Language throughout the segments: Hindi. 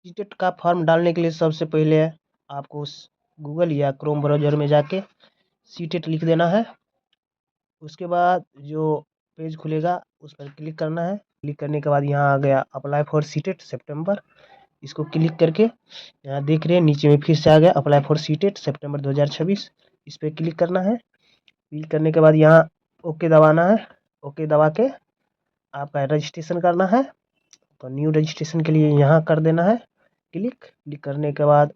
सीटेट का फॉर्म डालने के लिए सबसे पहले आपको गूगल या क्रोम ब्राउज़र में जाके सीटेट लिख देना है। उसके बाद जो पेज खुलेगा उस पर क्लिक करना है। क्लिक करने के बाद यहाँ आ गया अप्लाई फॉर सीटेट सितंबर, इसको क्लिक करके यहाँ देख रहे हैं नीचे में फिर से आ गया अप्लाई फॉर सीटेट सितंबर 2026, इस पर क्लिक करना है। क्लिक करने के बाद यहाँ ओके दबाना है। ओके दबा के आपका रजिस्ट्रेशन करना है। तो न्यू रजिस्ट्रेशन के लिए यहाँ कर देना है क्लिक करने के बाद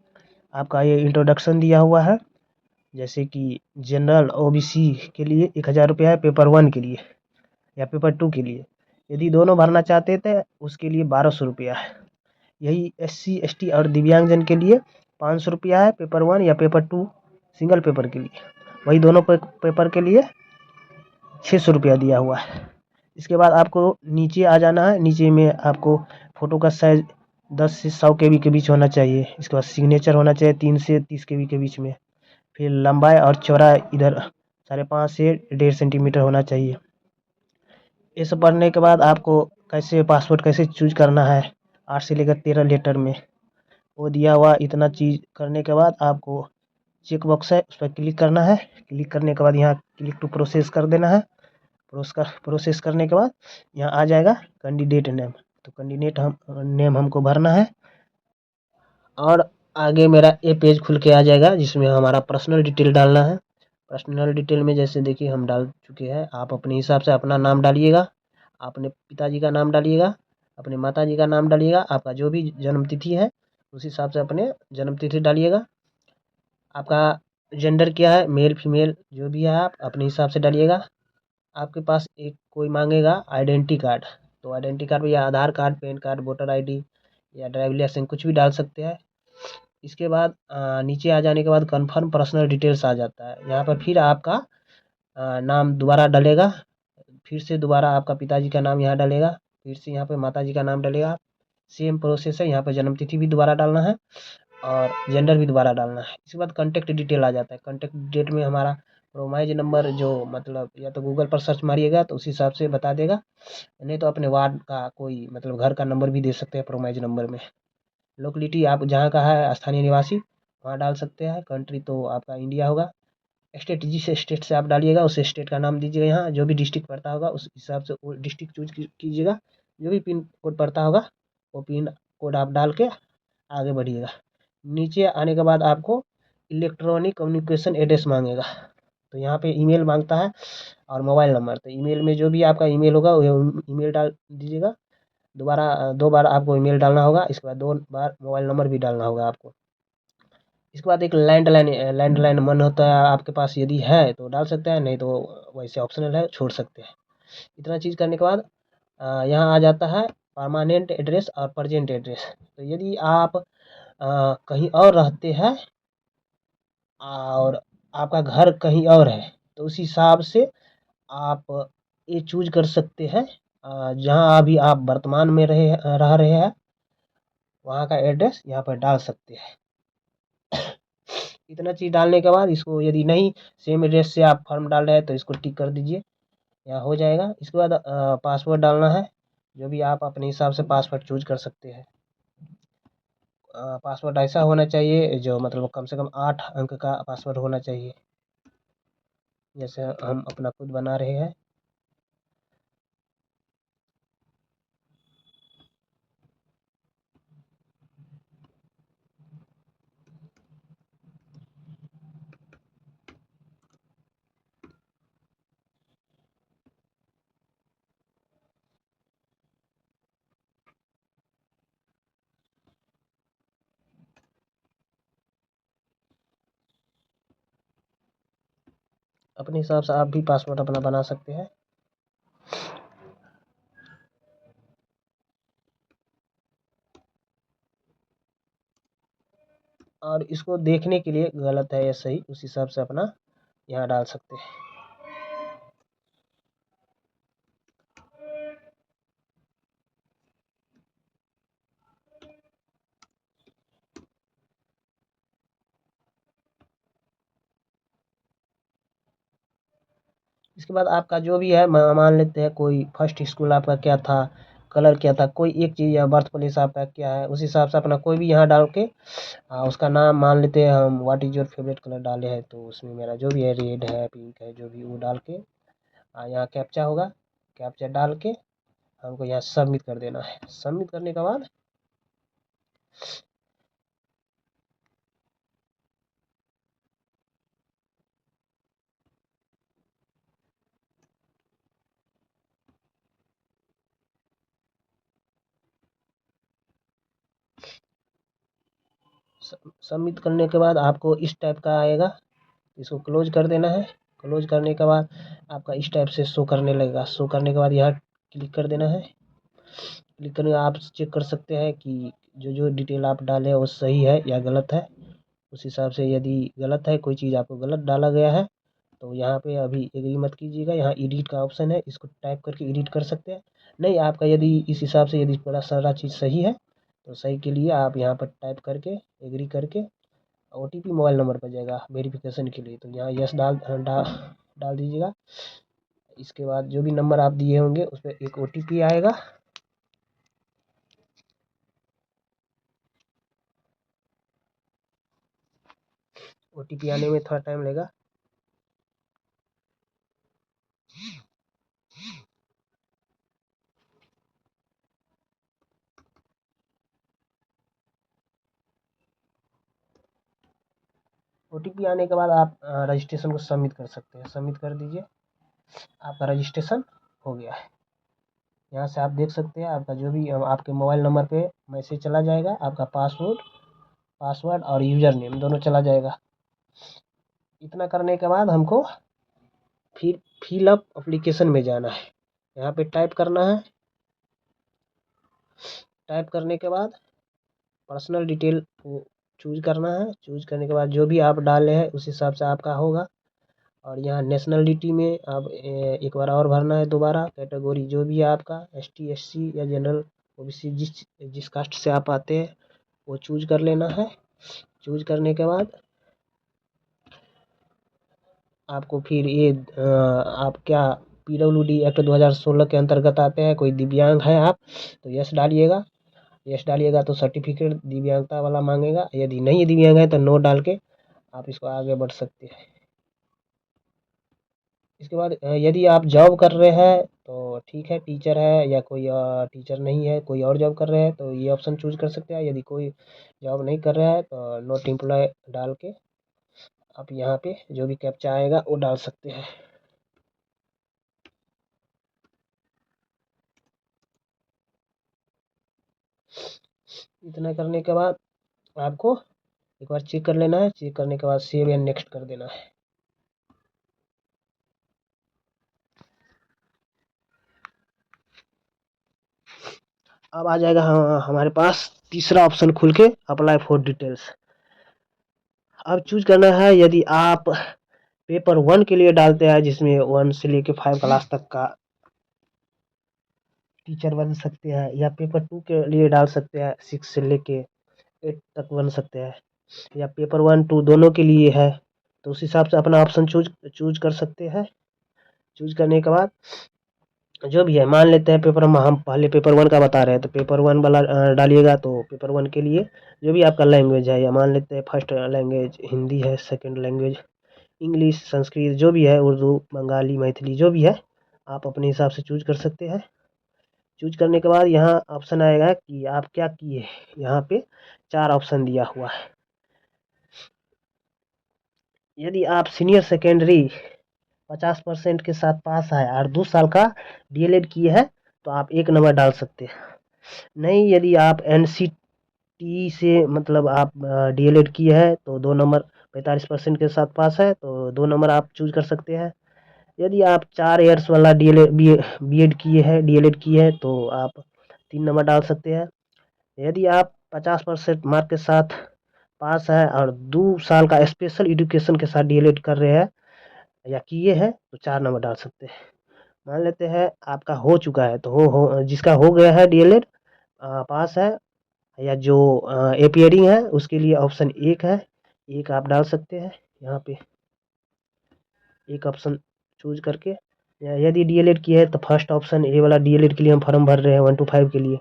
आपका ये इंट्रोडक्शन दिया हुआ है, जैसे कि जनरल ओबीसी के लिए 1000 रुपया है, पेपर 1 के लिए या पेपर 2 के लिए। यदि दोनों भरना चाहते थे उसके लिए 1200 रुपया है। यही SC ST और दिव्यांगजन के लिए 500 रुपया है, पेपर 1 या पेपर 2 सिंगल पेपर के लिए। वही दोनों पेपर के लिए 600 रुपया दिया हुआ है। इसके बाद आपको नीचे आ जाना है। नीचे में आपको फ़ोटो का साइज़ 10 से 100 KB के बीच होना चाहिए। इसके बाद सिग्नेचर होना चाहिए 3 से 30 KB के बीच में। फिर लंबाई और चौड़ाई इधर 5.5 से 1.5 सेंटीमीटर होना चाहिए। ये सब पढ़ने के बाद आपको कैसे पासवर्ड कैसे चूज करना है 8 से लेकर 13 लेटर में, वो दिया हुआ। इतना चीज़ करने के बाद आपको चेक बॉक्स है उस पर क्लिक करना है। क्लिक करने के बाद यहाँ क्लिक टू प्रोसेस कर देना है। प्रोसेस करने के बाद यहाँ आ जाएगा कैंडिडेट नेम, तो कैंडिडेट नेम हमको भरना है। और आगे मेरा ये पेज खुल के आ जाएगा जिसमें हमारा पर्सनल डिटेल डालना है। पर्सनल डिटेल में जैसे देखिए हम डाल चुके हैं, आप अपने हिसाब से अपना नाम डालिएगा, अपने पिताजी का नाम डालिएगा, अपने माताजी का नाम डालिएगा, आपका जो भी जन्म तिथि है उस हिसाब से अपने जन्म तिथि डालिएगा। आपका जेंडर क्या है, मेल फीमेल जो भी है आप अपने हिसाब से डालिएगा। आपके पास एक कोई मांगेगा आइडेंटिटी कार्ड, तो आइडेंटिटी कार्ड में या Aadhaar card, PAN card, voter ID या ड्राइविंग लाइसेंस कुछ भी डाल सकते हैं। इसके बाद नीचे आ जाने के बाद कंफर्म पर्सनल डिटेल्स आ जाता है। यहाँ पर फिर आपका नाम दोबारा डलेगा, फिर से दोबारा आपका पिताजी का नाम यहाँ डलेगा, फिर से यहाँ पे माताजी का नाम डलेगा। सेम प्रोसेस है, यहाँ पर जन्म तिथि भी दोबारा डालना है और जेंडर भी दोबारा डालना है। इसके बाद कॉन्टैक्ट डिटेल आ जाता है। कॉन्टैक्ट डिटेल में हमारा प्रोमाइज नंबर, जो मतलब या तो गूगल पर सर्च मारिएगा तो उस हिसाब से बता देगा, नहीं तो अपने वार्ड का कोई मतलब घर का नंबर भी दे सकते हैं प्रोमाइज नंबर में। लोकेलिटी आप जहाँ का है स्थानीय निवासी वहाँ डाल सकते हैं। कंट्री तो आपका इंडिया होगा। स्टेट जिस स्टेट से आप डालिएगा उस स्टेट का नाम दीजिएगा। यहाँ जो भी डिस्ट्रिक्ट पड़ता होगा उस हिसाब से वो डिस्ट्रिक्ट चूज कीजिएगा। जो भी पिन कोड पड़ता होगा वो पिन कोड आप डाल के आगे बढ़िएगा। नीचे आने के बाद आपको इलेक्ट्रॉनिक कम्युनिकेशन एड्रेस मांगेगा, तो यहाँ पे ईमेल मांगता है और मोबाइल नंबर। तो ईमेल में जो भी आपका ईमेल होगा वो ईमेल डाल दीजिएगा। दोबारा 2 बार आपको ईमेल डालना होगा। इसके बाद 2 बार मोबाइल नंबर भी डालना होगा आपको। इसके बाद एक लैंडलाइन मन होता है आपके पास, यदि है तो डाल सकते हैं, नहीं तो वैसे ऑप्शनल है, छोड़ सकते हैं। इतना चीज़ करने के बाद यहाँ आ जाता है परमानेंट एड्रेस और प्रेजेंट एड्रेस। तो यदि आप कहीं और रहते हैं और आपका घर कहीं और है तो उस हिसाब से आप ये चूज कर सकते हैं। जहाँ अभी आप वर्तमान में रह रहे हैं वहाँ का एड्रेस यहाँ पर डाल सकते हैं। इतना चीज़ डालने के बाद इसको यदि नहीं सेम एड्रेस से आप फॉर्म डाल रहे हैं तो इसको टिक कर दीजिए, यहाँ हो जाएगा। इसके बाद पासवर्ड डालना है, जो भी आप अपने हिसाब से पासवर्ड चूज कर सकते हैं। पासवर्ड ऐसा होना चाहिए जो मतलब कम से कम 8 अंक का पासवर्ड होना चाहिए, जैसे हम अपना खुद बना रहे हैं। अपने हिसाब से आप भी पासवर्ड अपना बना सकते हैं। और इसको देखने के लिए गलत है या सही उस हिसाब से अपना यहाँ डाल सकते हैं। इसके बाद आपका जो भी है मान लेते हैं कोई फर्स्ट स्कूल आपका क्या था, कलर क्या था, कोई एक चीज़ या बर्थ प्लेस आपका क्या है, उस हिसाब से अपना कोई भी यहाँ डाल के उसका नाम मान लेते हैं हम, what is your favourite colour डाले हैं, तो उसमें मेरा जो भी है रेड है, पिंक है, जो भी वो डाल के यहाँ कैप्चा होगा, कैप्चा डाल के हमको यहाँ सबमिट कर देना है। सबमिट करने के बाद सबमिट करने के बाद आपको इस टाइप का आएगा, इसको क्लोज कर देना है। क्लोज करने के बाद आपका इस टाइप से शो करने लगेगा। शो करने के बाद यहाँ क्लिक कर देना है। क्लिक करने आप चेक कर सकते हैं कि जो जो डिटेल आप डाले हैं वो सही है या गलत है। उस हिसाब से यदि गलत है, कोई चीज़ आपको गलत डाला गया है, तो यहाँ पे अभी एग्री मत कीजिएगा। यहाँ एडिट का ऑप्शन है, इसको टाइप करके एडिट कर सकते हैं। नहीं, आपका यदि इस हिसाब से यदि पूरा सारा चीज़ सही है, तो सही के लिए आप यहाँ पर टाइप करके एग्री करके OTP मोबाइल नंबर पर जाएगा वेरिफिकेशन के लिए, तो यहाँ यस डाल दीजिएगा। इसके बाद जो भी नंबर आप दिए होंगे उस पर एक OTP आएगा। OTP आने में थोड़ा टाइम लगेगा। OTP आने के बाद आप रजिस्ट्रेशन को सबमिट कर सकते हैं। सबमिट कर दीजिए, आपका रजिस्ट्रेशन हो गया है। यहाँ से आप देख सकते हैं आपका जो भी आपके मोबाइल नंबर पे मैसेज चला जाएगा, आपका पासवर्ड और यूज़र नेम दोनों चला जाएगा। इतना करने के बाद हमको फिर फिल अप एप्लीकेशन में जाना है। यहाँ पे टाइप करना है। टाइप करने के बाद पर्सनल डिटेल को चूज करना है। चूज करने के बाद जो भी आप डाले हैं उस हिसाब से आपका होगा। और यहाँ नेशनलिटी में आप एक बार और भरना है दोबारा। कैटेगरी जो भी है आपका ST SC या जनरल OBC जिस कास्ट से आप आते हैं वो चूज कर लेना है। चूज करने के बाद आपको फिर ये आप क्या PWD एक्ट 2016 के अंतर्गत आते हैं, कोई दिव्यांग है आप तो यस डालिएगा। यस डालिएगा तो सर्टिफिकेट दिव्यांगता वाला मांगेगा। यदि नहीं दिव्यांग है तो नो डाल के आप इसको आगे बढ़ सकते हैं। इसके बाद यदि आप जॉब कर रहे हैं तो ठीक है, टीचर है या कोई टीचर नहीं है, कोई और जॉब कर रहे हैं तो ये ऑप्शन चूज कर सकते हैं। यदि कोई जॉब नहीं कर रहा है तो नॉट एम्प्लॉय डाल के आप यहाँ पे जो भी कैप्चा आएगा वो डाल सकते हैं। इतना करने के बाद आपको एक बार चेक कर लेना है। चेक करने के बाद सेव एंड नेक्स्ट कर देना है। अब आ जाएगा हमारे पास तीसरा ऑप्शन खुल के, अप्लाई फॉर डिटेल्स। अब चूज करना है यदि आप पेपर 1 के लिए डालते हैं जिसमें 1 से लेके 5 क्लास तक का टीचर बन सकते हैं, या पेपर 2 के लिए डाल सकते हैं 6 से लेके 8 तक बन सकते हैं, या पेपर 1 2 दोनों के लिए है, तो उस हिसाब से अपना ऑप्शन चूज कर सकते हैं। चूज करने के बाद जो भी है, मान लेते हैं पेपर हम पहले पेपर 1 का बता रहे हैं तो पेपर 1 वाला डालिएगा। तो पेपर 1 के लिए जो भी आपका लैंग्वेज है, या मान लेते हैं फर्स्ट लैंग्वेज हिंदी है, सेकंड लैंग्वेज इंग्लिश, संस्कृत जो भी है, उर्दू, बंगाली, मैथिली जो भी है, आप अपने हिसाब से चूज कर सकते हैं। चूज करने के बाद यहाँ ऑप्शन आएगा कि आप क्या किए। यहाँ पे 4 ऑप्शन दिया हुआ है। यदि आप सीनियर सेकेंडरी 50% के साथ पास है और 2 साल का DLED किए हैं तो आप 1 नंबर डाल सकते हैं। नहीं, यदि आप NCT से मतलब आप DLED किए हैं तो 2 नंबर 45% के साथ पास है तो 2 नंबर आप चूज कर सकते हैं। यदि आप 4 ईयर्स वाला BEd किए हैं, DLED किए हैं तो आप 3 नंबर डाल सकते हैं। यदि आप 50% मार्क के साथ पास है और 2 साल का स्पेशल एजुकेशन के साथ DLED कर रहे हैं या किए हैं तो 4 नंबर डाल सकते हैं। मान लेते हैं आपका हो चुका है तो जिसका हो गया है DLED पास है, या जो एपियरिंग है उसके लिए ऑप्शन 1 है, 1 आप डाल सकते हैं। यहाँ पे एक ऑप्शन चूज करके यदि डीएलएड की है तो फर्स्ट ऑप्शन ए वाला डीएलएड के लिए हम फॉर्म भर रहे हैं 1 to 5 के लिए,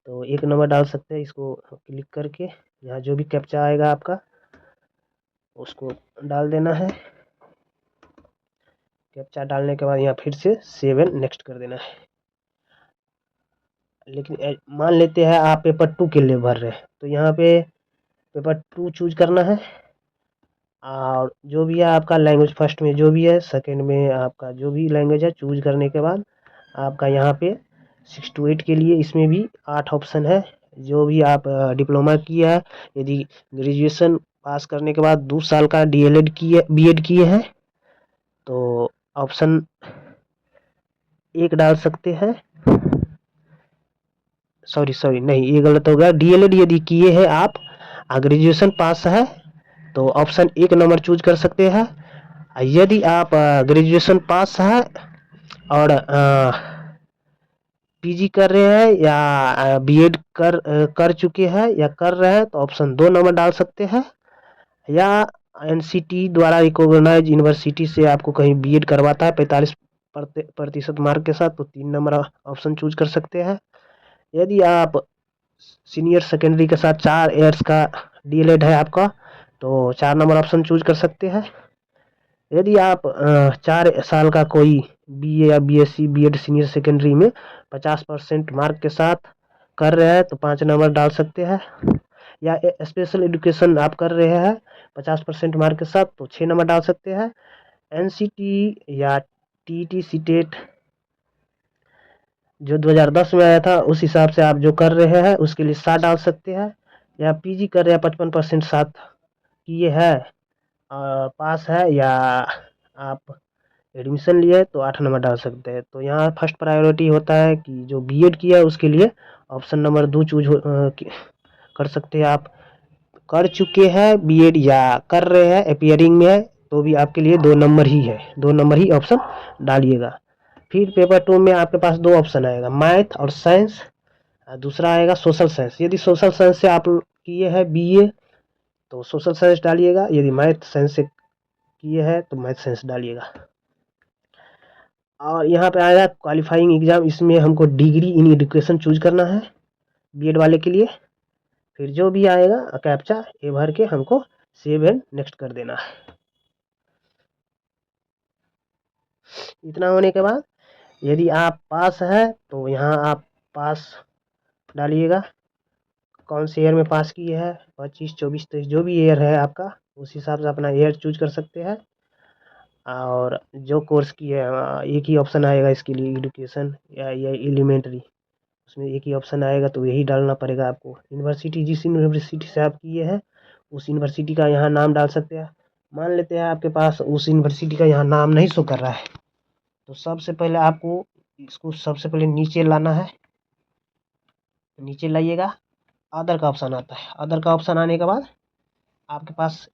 तो 1 नंबर डाल सकते हैं। इसको क्लिक करके यहाँ जो भी कैप्चा आएगा आपका उसको डाल देना है। कैप्चा डालने के बाद यहाँ फिर से सेव एंड नेक्स्ट कर देना है। लेकिन मान लेते हैं आप पेपर 2 के लिए भर रहे हैं, तो यहाँ पे पेपर 2 चूज करना है। और जो भी है आपका लैंग्वेज, फर्स्ट में जो भी है, सेकंड में आपका जो भी लैंग्वेज है, चूज करने के बाद आपका यहाँ पे 6 to 8 के लिए इसमें भी 8 ऑप्शन है। जो भी आप डिप्लोमा किया है, यदि ग्रेजुएशन पास करने के बाद 2 साल का डीएलएड किए, बीएड किए हैं, तो ऑप्शन 1 डाल सकते हैं। सॉरी नहीं, ये गलत हो गया। डीएलएड यदि किए हैं आप, ग्रेजुएशन पास है, तो ऑप्शन 1 नंबर चूज कर सकते हैं। यदि आप ग्रेजुएशन पास है और पीजी कर रहे हैं या बीएड कर चुके हैं या कर रहे हैं, तो ऑप्शन 2 नंबर डाल सकते हैं। या एनसीटी द्वारा रिकॉग्नाइज यूनिवर्सिटी से आपको कहीं बीएड करवाता है 45% मार्क के साथ, तो 3 नंबर ऑप्शन चूज कर सकते हैं। यदि आप सीनियर सेकेंडरी के साथ 4 ईयर्स का डीएलएड है आपका, तो 4 नंबर ऑप्शन चूज कर सकते हैं। यदि आप 4 साल का कोई बीए या बीएससी बीएड सीनियर सेकेंडरी में 50% मार्क के साथ कर रहे हैं, तो 5 नंबर डाल सकते हैं। या स्पेशल एजुकेशन आप कर रहे हैं 50% मार्क के साथ, तो 6 नंबर डाल सकते हैं। एनसीटी या टीटी सीटेट जो 2010 में आया था, उस हिसाब से आप जो कर रहे हैं उसके लिए 7 डाल सकते हैं। या पीजी कर रहे हैं 55% साथ किए है, पास है, या आप एडमिशन लिए तो 8 नंबर डाल सकते हैं। तो यहाँ फर्स्ट प्रायोरिटी होता है कि जो बीएड किया है उसके लिए ऑप्शन नंबर 2 चूज कर सकते हैं आप। कर चुके हैं बीएड या कर रहे हैं, अपियरिंग में है, तो भी आपके लिए 2 नंबर ही है, 2 नंबर ही ऑप्शन डालिएगा। फिर पेपर 2 में आपके पास 2 ऑप्शन आएगा, मैथ और साइंस। दूसरा आएगा सोशल साइंस। यदि सोशल साइंस से आप किए हैं बीए, तो सोशल साइंस डालिएगा। यदि मैथ साइंस से किए हैं तो मैथ साइंस डालिएगा। और यहाँ पे आएगा क्वालिफाइंग एग्जाम, इसमें हमको डिग्री इन एजुकेशन चूज करना है बीएड वाले के लिए। फिर जो भी आएगा कैप्चा ये भर के हमको सेव एंड नेक्स्ट कर देना है। इतना होने के बाद यदि आप पास है तो यहाँ आप पास डालिएगा, कौन से ईयर में पास किए हैं, 25, 24, 23 जो भी ईयर है आपका, उस हिसाब से अपना ईयर चूज कर सकते हैं। और जो कोर्स की है एक ही ऑप्शन आएगा इसके लिए, एजुकेशन या एलिमेंट्री, उसमें एक ही ऑप्शन आएगा, तो यही डालना पड़ेगा आपको। यूनिवर्सिटी, जिस यूनिवर्सिटी से आप किए हैं उस यूनिवर्सिटी का यहाँ नाम डाल सकते हैं। मान लेते हैं आपके पास उस यूनिवर्सिटी का यहाँ नाम नहीं शो कर रहा है, तो सबसे पहले आपको इसको सबसे पहले नीचे लाना है। नीचे लाइएगा, अदर का ऑप्शन आता है। अदर का ऑप्शन आने के बाद आपके पास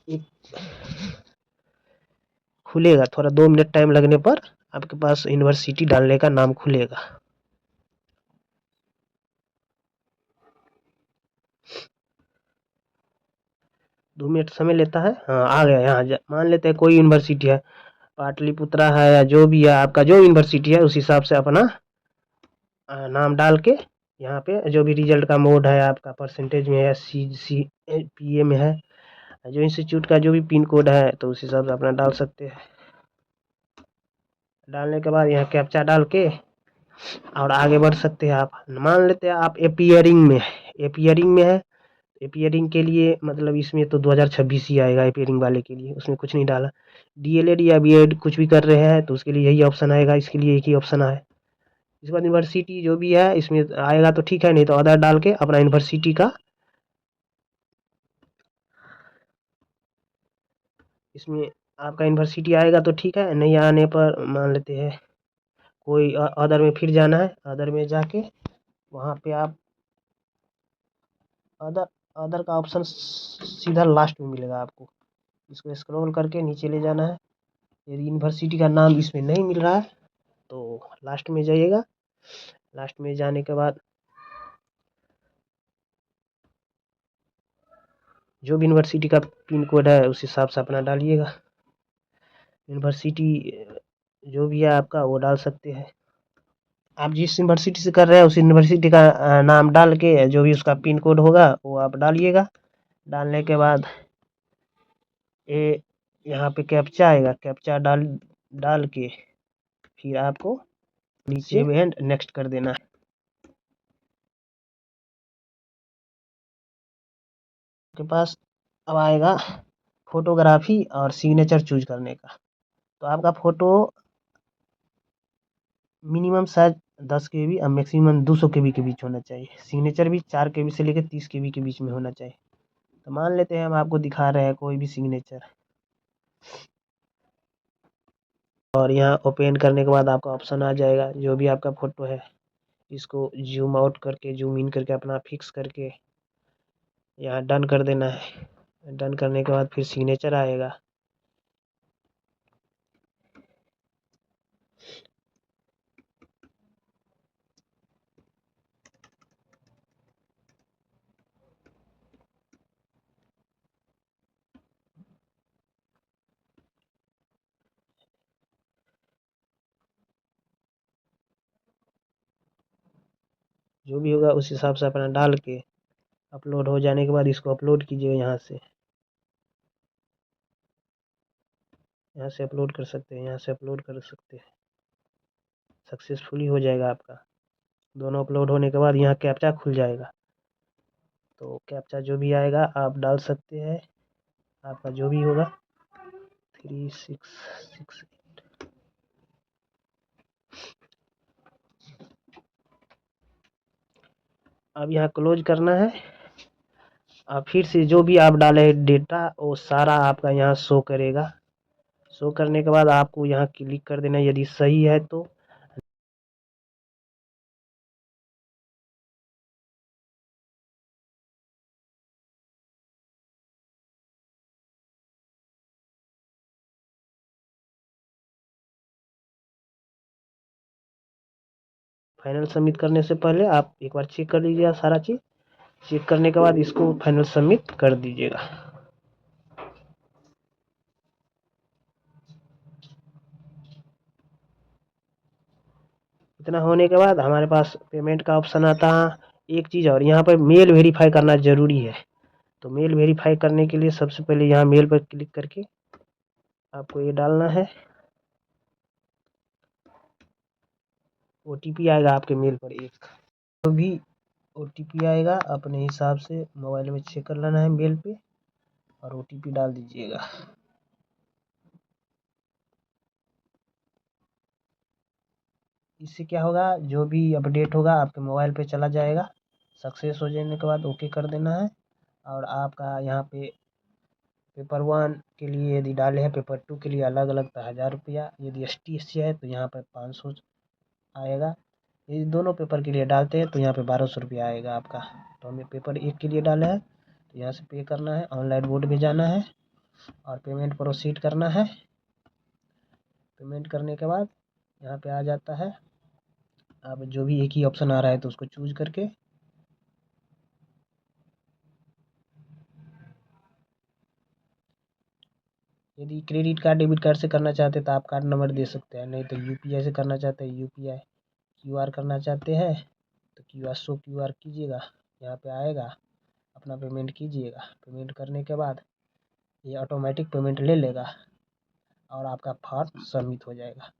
एक खुलेगा, थोड़ा 2 मिनट टाइम लगने पर आपके पास यूनिवर्सिटी डालने का नाम खुलेगा। दो मिनट समय लेता है। हाँ, आ गया। यहाँ मान लेते हैं कोई यूनिवर्सिटी है, पाटलिपुत्रा है या जो भी है आपका, जो यूनिवर्सिटी है उस हिसाब से अपना नाम डाल के यहाँ पे जो भी रिजल्ट का मोड है आपका, परसेंटेज में है, CGPA में है, जो इंस्टीट्यूट का जो भी पिन कोड है, तो उस हिसाब से अपना डाल सकते हैं। डालने के बाद यहाँ कैप्चा डाल के और आगे बढ़ सकते हैं आप। मान लेते हैं आप एपियरिंग में है, एपियरिंग में है, एपियरिंग के लिए मतलब इसमें तो 2026 ही आएगा एपियरिंग वाले के लिए, उसमें कुछ नहीं डाला। डीएलएड या बीएड कुछ भी कर रहे हैं तो उसके लिए यही ऑप्शन आएगा, इसके लिए एक ही ऑप्शन है। इसके बाद यूनिवर्सिटी जो भी है इसमें आएगा तो ठीक है, नहीं तो अदर डाल के अपना यूनिवर्सिटी का इसमें आपका यूनिवर्सिटी आएगा तो ठीक है, नहीं आने पर मान लेते हैं कोई अदर में फिर जाना है। अदर में जाके वहाँ पे आप अदर अदर का ऑप्शन सीधा लास्ट में मिलेगा आपको, इसको स्क्रॉल करके नीचे ले जाना है। यदि यूनिवर्सिटी का नाम इसमें नहीं मिल रहा है तो लास्ट में जाइएगा। लास्ट में जाने के बाद जो भी यूनिवर्सिटी का पिन कोड है उस हिसाब से अपना डालिएगा। यूनिवर्सिटी जो भी है आपका वो डाल सकते हैं। आप जिस यूनिवर्सिटी से कर रहे हैं उस यूनिवर्सिटी का नाम डाल के जो भी उसका पिन कोड होगा वो आप डालिएगा। डालने के बाद ये यहाँ पे कैप्चा आएगा, कैप्चा डाल डाल के फिर आपको नीचे एंड नेक्स्ट कर देना है। आपके पास अब आएगा फोटोग्राफी और सिग्नेचर चूज करने का। तो आपका फ़ोटो मिनिमम साइज़ 10 केबी और मैक्सिमम 200 केबी के बीच होना चाहिए। सिग्नेचर भी 4 केबी से लेकर 30 केबी के बीच में होना चाहिए। तो मान लेते हैं हम आपको दिखा रहे हैं कोई भी सिग्नेचर, और यहाँ ओपन करने के बाद आपका ऑप्शन आ जाएगा जो भी आपका फ़ोटो है इसको ज़ूम आउट करके ज़ूम इन करके अपना फिक्स करके यहाँ डन कर देना है। डन करने के बाद फिर सिग्नेचर आएगा। जो भी होगा उस हिसाब से अपना डाल के अपलोड हो जाने के बाद इसको अपलोड कीजिए। यहाँ से अपलोड कर सकते हैं, यहाँ से अपलोड कर सकते हैं। सक्सेसफुली हो जाएगा आपका। दोनों अपलोड होने के बाद यहाँ कैप्चा खुल जाएगा। तो कैप्चा जो भी आएगा आप डाल सकते हैं, आपका जो भी होगा 3668। अब यहाँ क्लोज करना है। अब फिर से जो भी आप डाले डेटा वो सारा आपका यहाँ शो करेगा। शो करने के बाद आपको यहाँ क्लिक कर देना यदि सही है तो। फाइनल सबमिट करने से पहले आप एक बार चेक कर लीजिएगा सारा चीज़। चेक करने के बाद इसको फाइनल सबमिट कर दीजिएगा। इतना होने के बाद हमारे पास पेमेंट का ऑप्शन आता है। एक चीज़ और, यहाँ पर मेल वेरीफाई करना ज़रूरी है। तो मेल वेरीफाई करने के लिए सबसे पहले यहाँ मेल पर क्लिक करके आपको ये डालना है। OTP आएगा आपके मेल पर एक। तो भी OTP आएगा अपने हिसाब से मोबाइल में चेक कर लेना है मेल पे और OTP डाल दीजिएगा। इससे क्या होगा, जो भी अपडेट होगा आपके मोबाइल पे चला जाएगा। सक्सेस हो जाने के बाद ओके कर देना है। और आपका यहाँ पे पेपर 1 के लिए यदि डाले हैं, पेपर 2 के लिए अलग अलग तो 1000 रुपया, यदि ST SC है तो यहाँ पर 500 आएगा। यदि दोनों पेपर के लिए डालते हैं तो यहाँ पे 1200 रुपया आएगा आपका। तो हमें पेपर 1 के लिए डाले हैं तो यहाँ से पे करना है, ऑनलाइन बोर्ड में जाना है और पेमेंट प्रोसीड करना है। पेमेंट करने के बाद यहाँ पे आ जाता है। अब जो भी एक ही ऑप्शन आ रहा है तो उसको चूज करके यदि क्रेडिट कार्ड डेबिट कार्ड से करना चाहते हैं तो आप कार्ड नंबर दे सकते हैं, नहीं तो UPI से करना चाहते हैं UPI, QR करना चाहते हैं तो QR कीजिएगा। यहाँ पे आएगा, अपना पेमेंट कीजिएगा। पेमेंट करने के बाद ये ऑटोमेटिक पेमेंट ले लेगा और आपका फॉर्म सबमिट हो जाएगा।